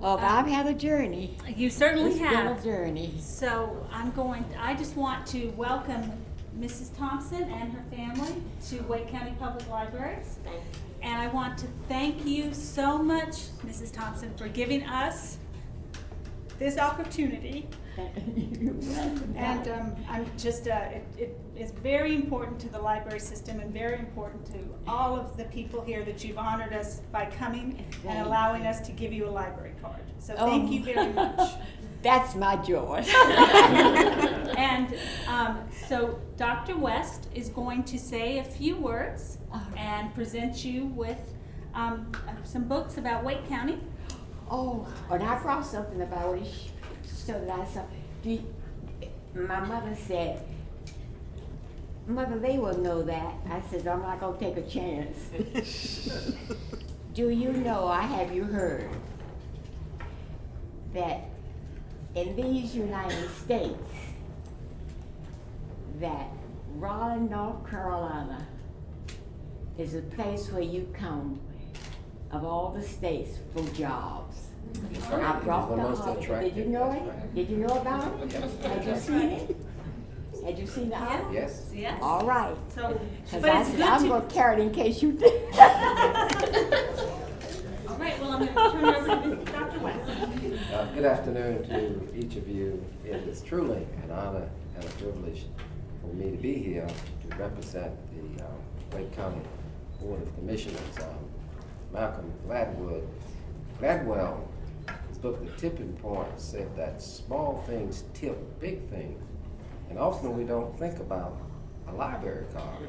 Oh, I've had a journey. You certainly It's have. been a journey. So I just want to welcome Mrs. Thompson and her family to Wake County Public Libraries. Thank you. And I want to thank you so much, Mrs. Thompson, for giving us this opportunity. And I'm just, it is very important to the library system and very important to all of the people here that you've honored us by coming and allowing us to give you a library card. So thank you very much. That's my joy. And so Dr. West is going to say a few words and present you with some books about Wake County. Oh, and I brought something about it so that I saw. My mother said, Mother, they will know that. I said, I'm not going to take a chance. Do you know, have you heard that in these United States, that Raleigh, North Carolina is a place where you come of all the states for jobs. I brought the article. Did you know it? Did you know about it? Had you seen it? Had you seen the article? Yes. Yes. All right. So, Because but I it's said, good I'm to. going to carry it in case you did. All right. Well, I'm going to turn it over to Dr. West. Good afternoon to each of you. It is truly an honor and a privilege for me to be here to represent the Wake County Board of Commissioners. Malcolm Gladwell, his book, The Tipping Point, said that small things tip big things. And often we don't think about a library card.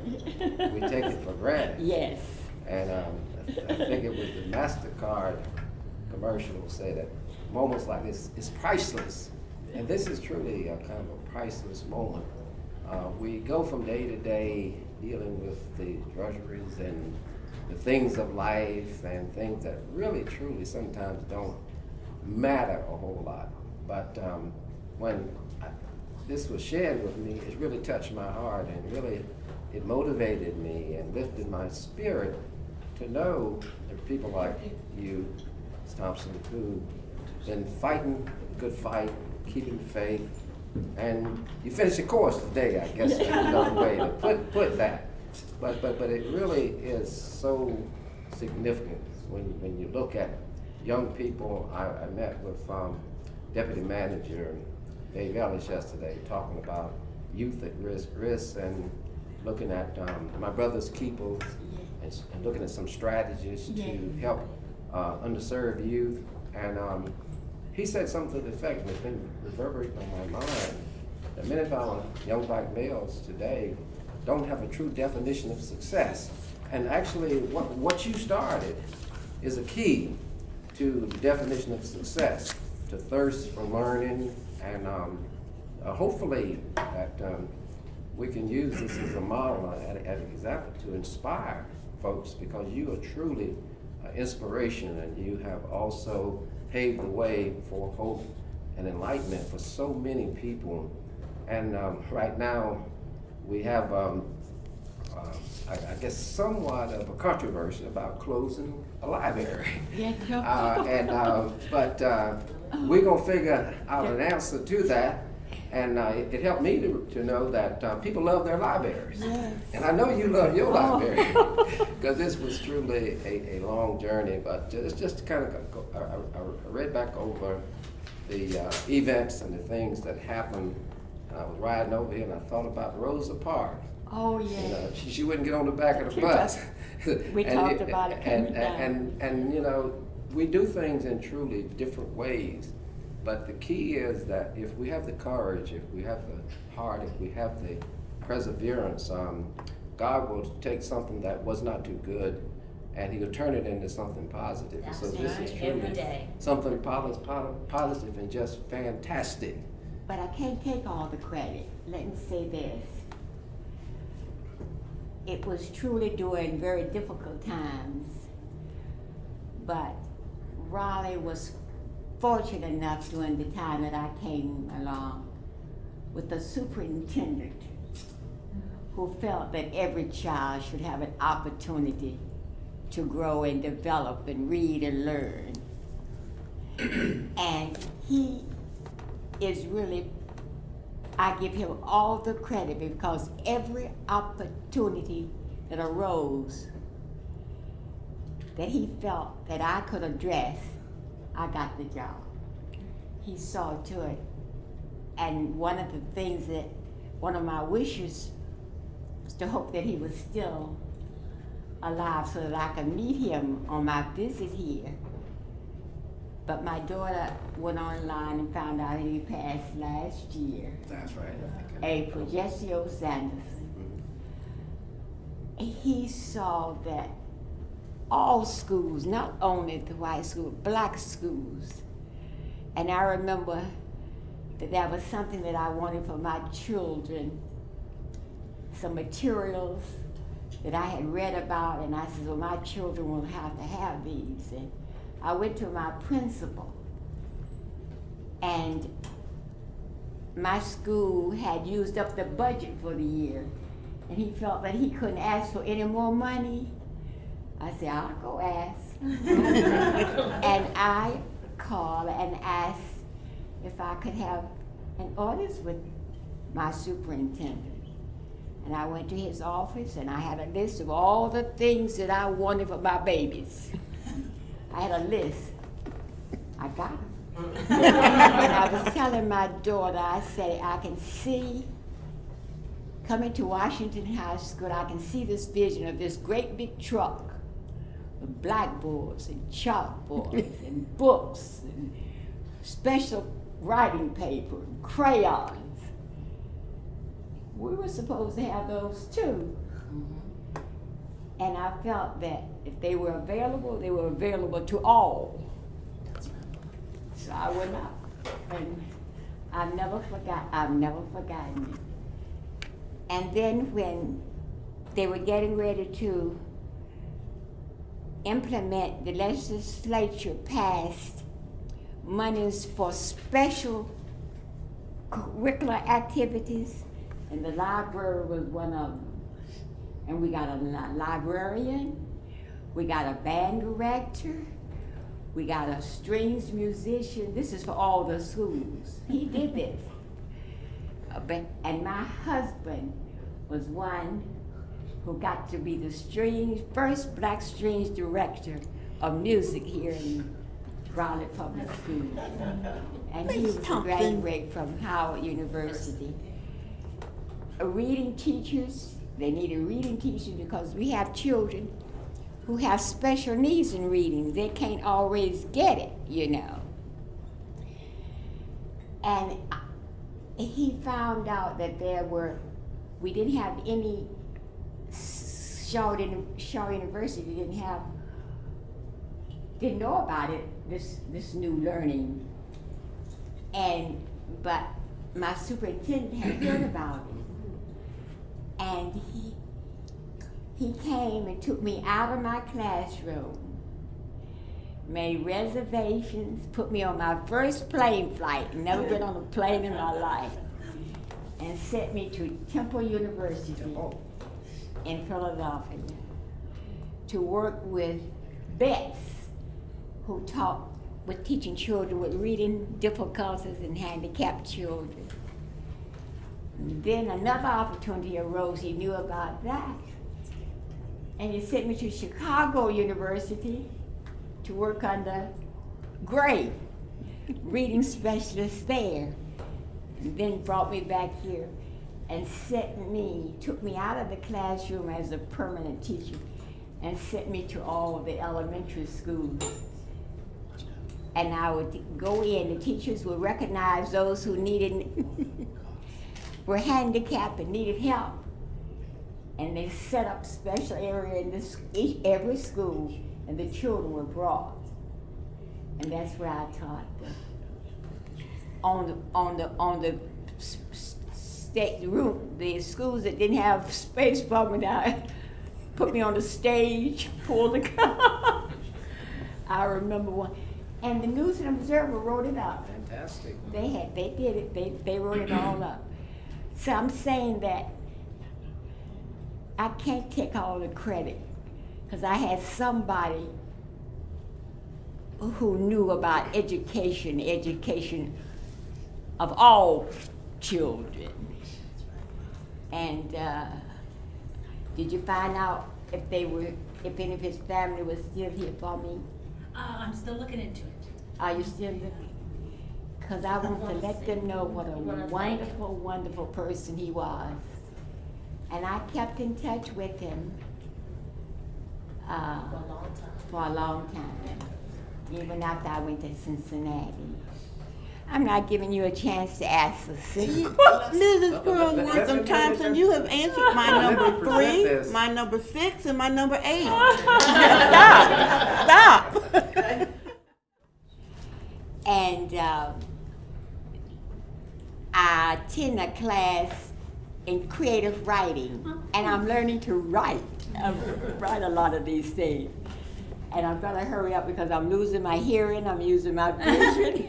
We take it for granted. Yes. And I think it was the MasterCard commercial say that moments like this is priceless. And this is truly a kind of a priceless moment. We go from day to day dealing with the drudgeries and the things of life and things that really truly sometimes don't matter a whole lot. But when this was shared with me, it really touched my heart and really it motivated me and lifted my spirit to know that people like you, Ms. Thompson, who been fighting a good fight, keeping faith, and you finished the course today, I guess is another way to put that. But it really is so significant when you look at young people. I met with Deputy Manager Dave Ellis yesterday talking about youth at risk and looking at my brother's keepers and looking at some strategies to help underserved youth. And he said something to the effect that's been reverberating on my mind that many of our young black males today don't have a true definition of success. And actually what you started is a key to the definition of success, to thirst for learning, and hopefully that we can use this as a model and an example to inspire folks, because you are truly inspiration, and you have also paved the way for hope and enlightenment for so many people. And right now we have I guess somewhat of a controversy about closing a library. But we're gonna figure out an answer to that. And it helped me to know that people love their libraries. Yes. And I know you love your library, because this was truly a long journey. But it's just kind of, I read back over the events and the things that happened. And I was riding over here and I thought about Rosa Parks. Oh, yeah. You know, she wouldn't get on the back of the bus. We talked about it coming and you know, we do things in truly different ways. But the key is that if we have the courage, if we have the heart, if we have the perseverance, God will take something that was not too good and He will turn it into something positive. That's So this is right, truly every day. something positive and just fantastic. But I can't take all the credit. Let me say this. It was truly during very difficult times, but Raleigh was fortunate enough during the time that I came along with a superintendent who felt that every child should have an opportunity to grow and develop and read and learn. And he is really, I give him all the credit because every opportunity that arose that he felt that I could address, I got the job. He saw to it. And one of the things that, one of my wishes was to hope that he was still alive so that I could meet him on my visit here. But my daughter went online and found out he passed last year. That's right. April, Jesse O. Sanderson. He saw that all schools, not only the white school, black schools. And I remember that was something that I wanted for my children, some materials that I had read about, and I said, well, my children will have to have these. And I went to my principal, and my school had used up the budget for the year, and he felt that he couldn't ask for any more money. I said, I'll go ask. And I called and asked if I could have an audience with my superintendent. And I went to his office and I had a list of all the things that I wanted for my babies. I had a list. I got them. And I was telling my daughter, I said, I can see coming to Washington High School, I can see this vision of this great big truck with blackboards and chalkboards and books and special writing paper and crayons. We were supposed to have those too. And I felt that if they were available to all. So I went out, and I've never forgotten it. And then when they were getting ready to implement, the legislature passed monies for special curricular activities, and the library was one of them. And we got a librarian, we got a band director, we got a strings musician. This is for all the schools. He did this. And my husband was one who got to be the first black strings director of music here in Raleigh Public School. And he was a graduate from Howard University. Reading teachers, they needed reading teachers because we have children who have special needs in reading. They can't always get it, you know. And he found out that we didn't have any, Shaw University didn't know about it, this new learning. But my superintendent had heard about it. And he came and took me out of my classroom, made reservations, put me on my first plane flight, never been on a plane in my life, and sent me to Temple University in Philadelphia to work with vets who with teaching children with reading difficulties and handicapped children. And then another opportunity arose, he knew about that. And he sent me to Chicago University to work under Gray, reading specialist there. And then brought me back here and took me out of the classroom as a permanent teacher and sent me to all the elementary schools. And I would go in, the teachers would recognize those who were handicapped and needed help. And they set up special area in every school, and the children were brought. And that's where I taught them. On the state room, the schools that didn't have space for me, put me on the stage, pulled the car. I remember one. And the News and Observer wrote it up. Fantastic. They did it, they wrote it all up. So I'm saying that I can't take all the credit, because I had somebody who knew about education of all children. And did you find out if any of his family was still here for me? I'm still looking into it. Are you still looking? Because I want to let them know what a wonderful, wonderful person he was. And I kept in touch with him for a long time, even after I went to Cincinnati. I'm not giving you a chance to ask us. Mrs. Pearl Wortham Thompson, you have answered my number 3, my number 6, and my number 8. Stop. And I attend a class in creative writing, and I'm learning to write. I write a lot of these things. And I'm gonna hurry up because I'm losing my hearing, I'm using my vision.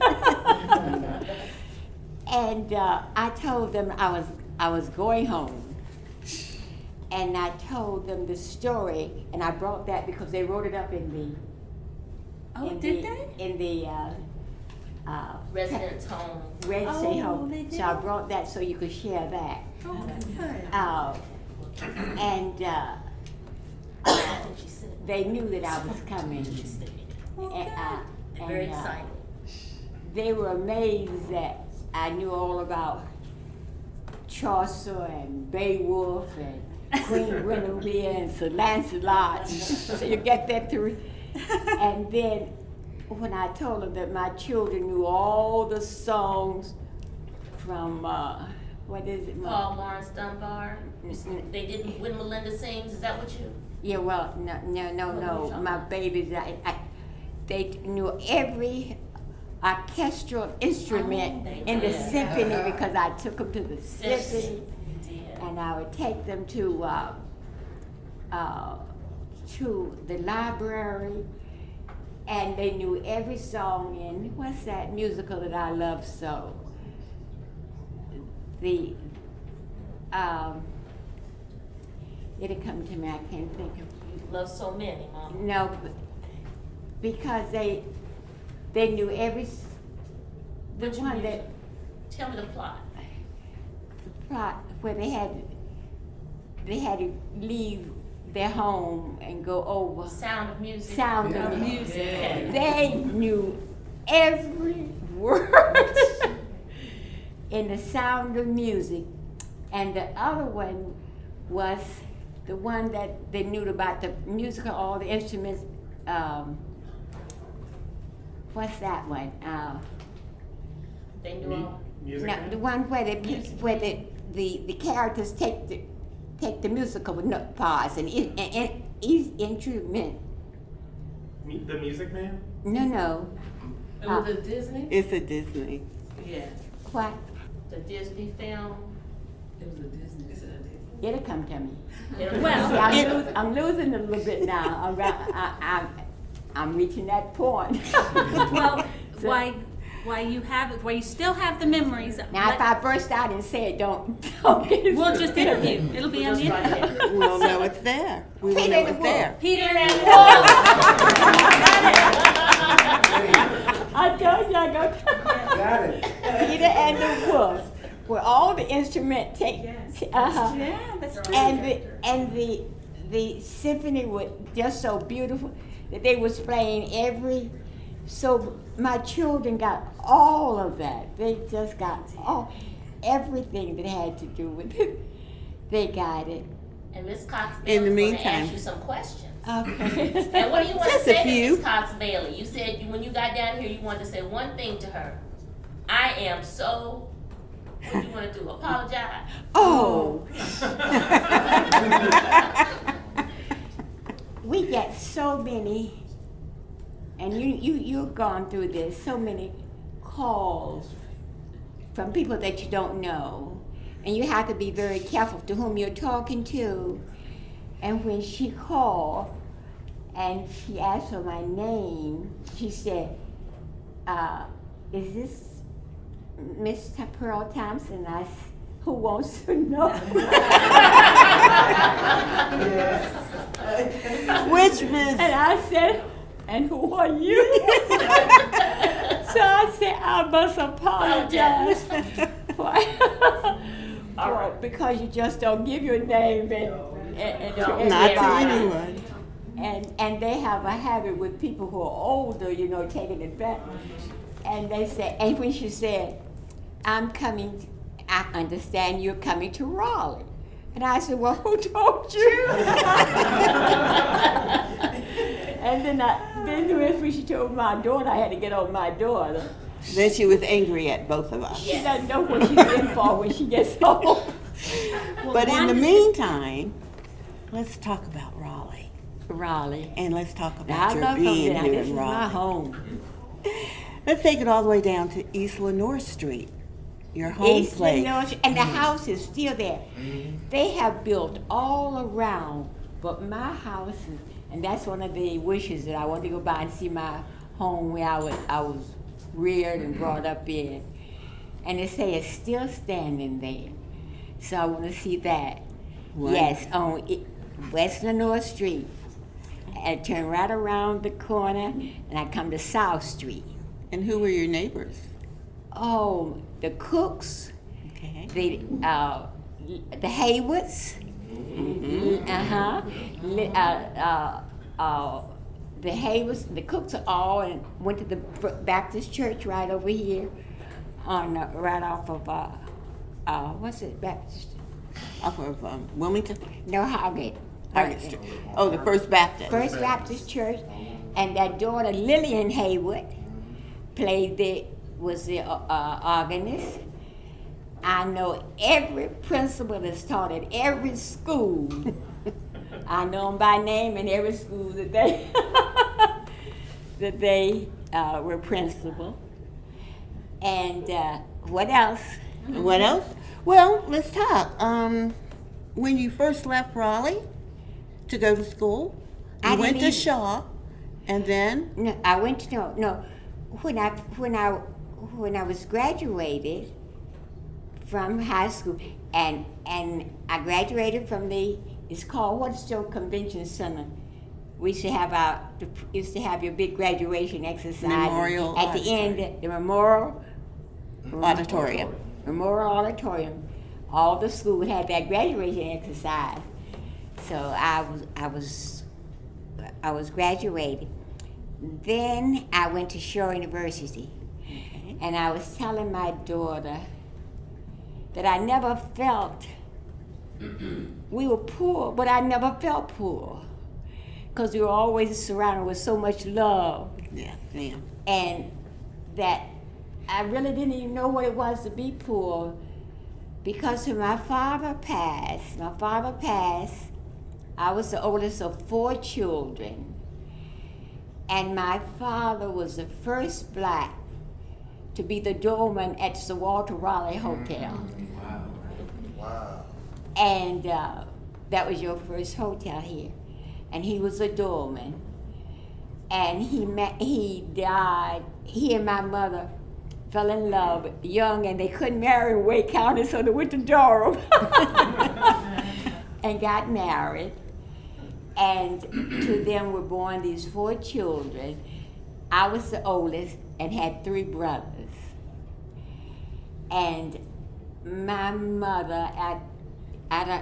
And I told them I was going home. And I told them the story, and I brought that because they wrote it up in the residence home. Residence home. they did? So I brought that so you could share that. And they knew that I was coming. Very excited. They were amazed that I knew all about Chaucer and Beowulf and Queen Guinevere and Sir Lancelot. So you get that through. And then when I told them that my children knew all the songs from, what is it? Paul Morris Dunbar. They didn't, when Melinda sings, is that what you? Yeah, well, no. My babies, they knew every orchestral instrument in the symphony because I took them to the symphony, and I would take them to the library, and they knew every song in what's that musical that I love so? It'll come to me, I can't think of it. You love so many, Mama. No, because they knew every, the Which one music? that, Tell me the plot. the plot where they had to leave their home and go over. Sound of Music. Sound of Yeah. Music. Yeah. They knew every word in the Sound of Music. And the other one was the one that they knew about the musical, all the instruments. What's that one? They knew all. Music No, Man? the one where the characters take the musical parts and each instrument. The Music Man? No. It was a Disney? It's a Disney. Yeah. What? The Disney film. It was a Disney. It'll come to me. Well, See, I'm losing a little bit now. I'm reaching that point. well, So- why you still have the memories. Now, if I burst out and say it, don't get We'll just interview. It'll be on the internet. We'll know it's there. We will know it's there. Peter and I told you I go. Got it. Peter and the Wolf, where all the instruments take. Yeah, that's true. And the symphony was just so beautiful that they was playing so my children got all of that. They just got everything that had to do with it. They got it. And Miss Cox-Bailey In the is going to meantime. ask you some questions. Okay. And what do you want to Just a say to few. Miss Cox-Bailey? You said when you got down here, you wanted to say one thing to her. I am so. What do you want to do? Apologize? Oh. We get so many, and you've gone through this, so many calls from people that you don't know. And you have to be very careful to whom you're talking to. And when she called and she asked for my name, she said, is this Miss Pearl Thompson? Who wants to know? Which Miss? And I said, and who are you? I must apologize because you just don't give your name and Not to anyone. And they have a habit with people who are older, you know, taking it back. And they say, and when she said, I'm coming, I understand you're coming to Raleigh. And I said, well, who told you? And then when she told my daughter, I had to get on my daughter. Then she was angry at both of us. She doesn't know what she's in for when she gets home. But in the meantime, let's talk about Raleigh. Raleigh. And let's talk Now, about I your love being Raleigh. here This in is my Raleigh. home. Let's take it all the way down to East Lenore Street, your home East place. Lenore, and the house is still there. They have built all around, but my house is, and that's one of the wishes that I want to go by and see my home where I was reared and brought up in. And they say it's still standing there. So I want to see that. Wow. Yes, on West Lenore Street. I turn right around the corner and I come to South Street. And who were your neighbors? Oh, the Cooks, Okay. the Haywoods, the Haywoods, the Cooks are all, and went to the Baptist church right over here, on right off of what's it, Baptist? Off of Wilmington? No, Howgate. Hargett Street. Oh, the First Baptist. First Baptist Church, and that daughter Lillian Haywood was the organist. I know every principal that's taught at every school. I know them by name in every school that they were principal. And what else? What else? Well, let's talk. When you first left Raleigh to go to school, I you went didn't to even- Shaw, and then No, I went to no. When I was graduated from high school, and I graduated from it's called Waterstone Convention Center. We used to have your big graduation exercise Memorial at the end. The Memorial auditorium. All the school had that graduation exercise. So I was graduated. Then I went to Shore University, and I was telling my daughter that I never felt, we were poor, but I never felt poor, because we were always surrounded with so much love, Yes, ma'am. and that I really didn't even know what it was to be poor, because when my father passed, I was the oldest of 4 children. And my father was the first black to be the doorman at the Walter Raleigh Hotel. Wow. And that was your first hotel here. And he was a doorman. And he died. He and my mother fell in love young, and they couldn't marry in Wake County, so they went to Durham and got married. And to them were born these 4 children. I was the oldest and had 3 brothers. And my mother,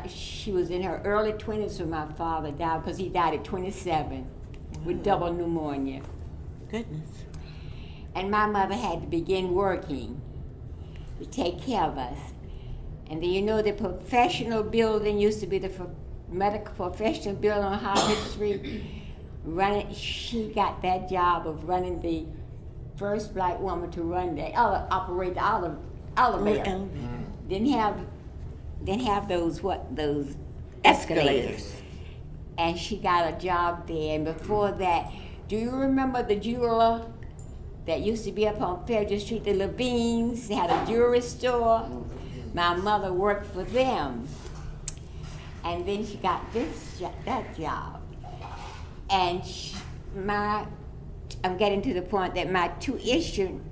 she was in her early 20s when my father died, because he died at 27 with double pneumonia. Goodness. And my mother had to begin working to take care of us. And then, you know, the professional building used to be the medical professional building on Harvard Street. She got that job of running the first black woman to operate the elevator. Didn't have those escalators. And she got a job there. And before that, do you remember the jeweler that used to be up on Fairview Street, the Levines? They had a jewelry store. My mother worked for them. And then she got that job. And I'm getting to the point that my tuition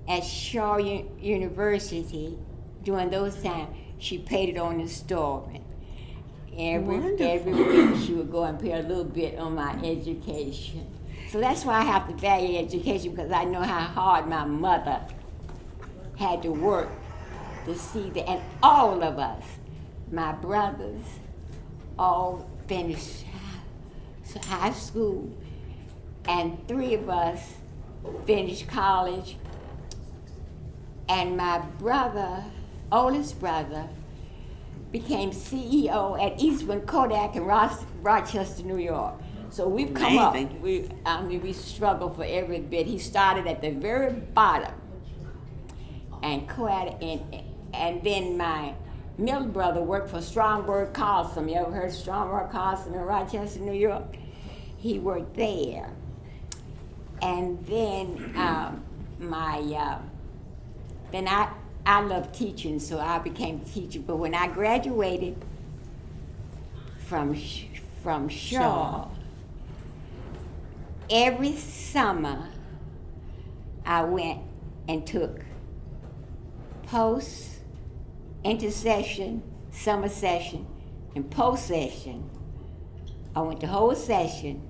at Shaw University, during those times, she paid it on installment. Every week she would go and pay a little bit on my education. So that's why I have to value education, because I know how hard my mother had to work to see that, and all of us, my brothers, all finished high school, and 3 of us finished college, and my brother, oldest brother, became CEO at Eastman Kodak in Rochester, New York. So we've come Amazing. up. We struggle for every bit. He started at the very bottom, and and then my middle brother worked for Stromberg Carlson. You ever heard of Stromberg Carlson in Rochester, New York? He worked there, and then then I love teaching, so I became a teacher. But when I graduated from Shaw, every summer I went and took post, intersession, summer session, and post session. I went to whole session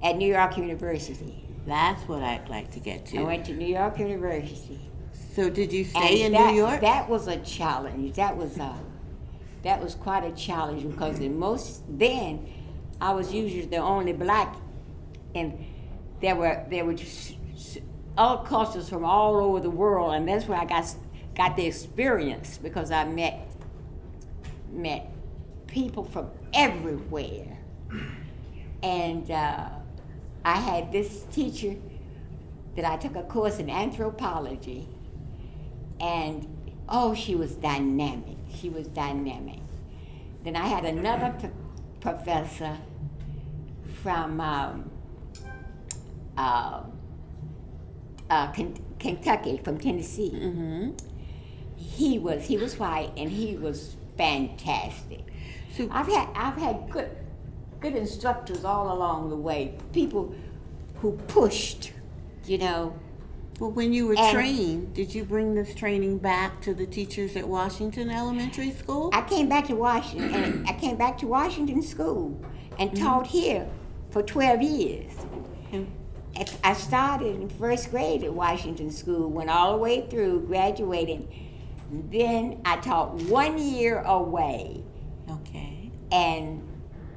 at New York University. That's what I'd like to get to. I went to New York University. So did you stay in that, New York? That was a challenge. That was quite a challenge, because then I was usually the only black, and there were just all cultures from all over the world, and that's where I got the experience, because I met people from everywhere, and I had this teacher that I took a course in anthropology. And she was dynamic. She was dynamic. Then I had another professor from Kentucky, from Tennessee. Mm-hmm. He was white, and he was fantastic. So I've had good instructors all along the way. People who pushed, well, when you were And- trained, did you bring this training back to the teachers at Washington Elementary School? I came back to Washington, and I came back to Washington School and taught here for 12 years. And- I started in first grade at Washington School, went all the way through, graduated. Then I taught 1 year away, Okay. and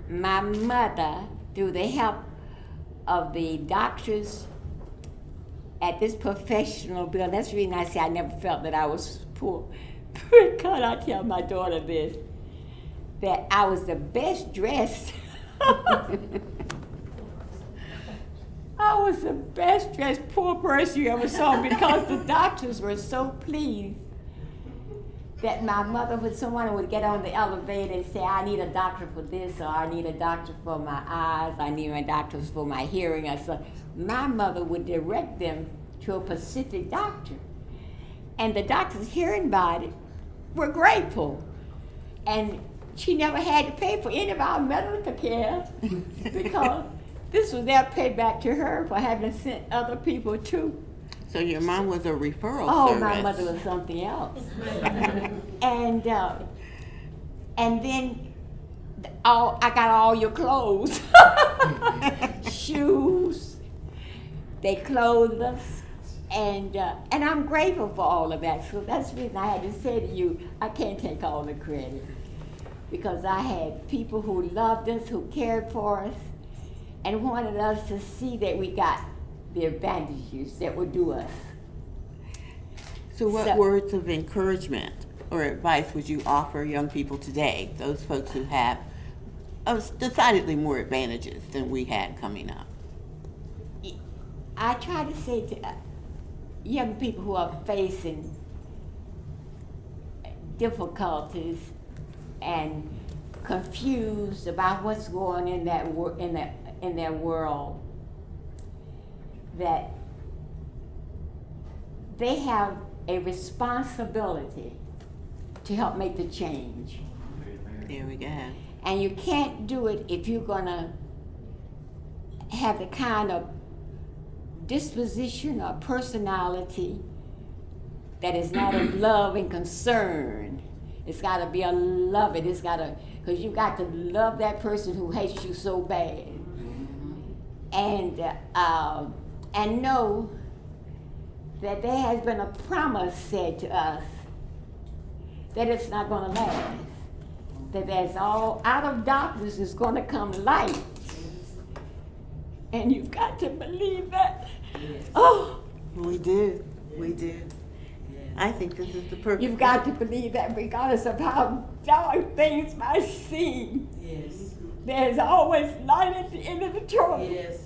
my mother, through the help of the doctors at this professional building, that's the reason I say I never felt that I was poor. Because I tell my daughter this, that I was the best dressed. I was the best dressed poor person you ever saw, because the doctors were so pleased that my mother, when someone would get on the elevator and say, I need a doctor for this, or I need a doctor for my eyes, I need a doctor for my hearing, or so, my mother would direct them to a specific doctor. And the doctors hearing about it were grateful. And she never had to pay for any of our medical care, because this was their payback to her for having sent other people too. So your mom was a referral Oh, service. my mother was something else. And then I got all your clothes, shoes. They clothed us, and I'm grateful for all of that. So that's the reason I had to say to you, I can't take all the credit, because I had people who loved us, who cared for us, and wanted us to see that we got the advantages that would do us. So what words of encouragement or advice would you offer young people today, those folks who have decidedly more advantages than we had coming up? I try to say to young people who are facing difficulties and confused about what's going in their world, that they have a responsibility to help make the change. There we go. And you can't do it if you're gonna have the kind of disposition or personality that is not of love and concern. It's gotta be a love it. It's gotta, because you got to love that person who hates you so bad. and know that there has been a promise said to us that it's not going to last. That there's all out of darkness is going to come light. And you've got to believe that. Oh, We do. I think this is the perfect. you've got to believe that regardless of how dark things might seem, Yes. there's always light at the end of the tunnel. Yes.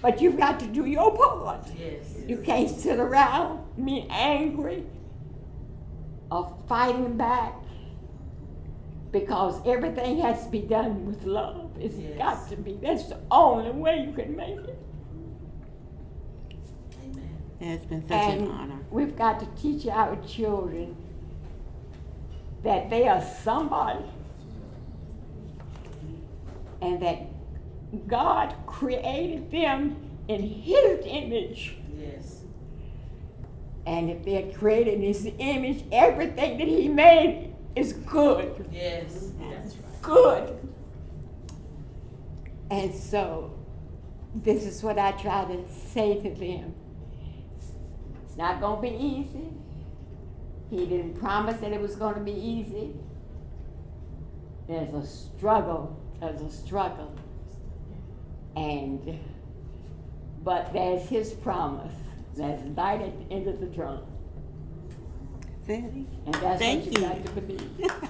But you've got to do your part. Yes. You can't sit around being angry or fighting back, because everything has to be done with love. It's Yes. got to be. That's the only way you can make it. Amen. Yeah, it's been such an And honor. we've got to teach our children that they are somebody, and that God created them in His image. Yes. And if they're created in His image, everything that He made is good. Yes. That's right. Good. And so, this is what I try to say to them. It's not going to be easy. He didn't promise that it was going to be easy. There's a struggle. But there's His promise. There's light at the end of the tunnel. That's it. And that's Thank what you you. got to believe.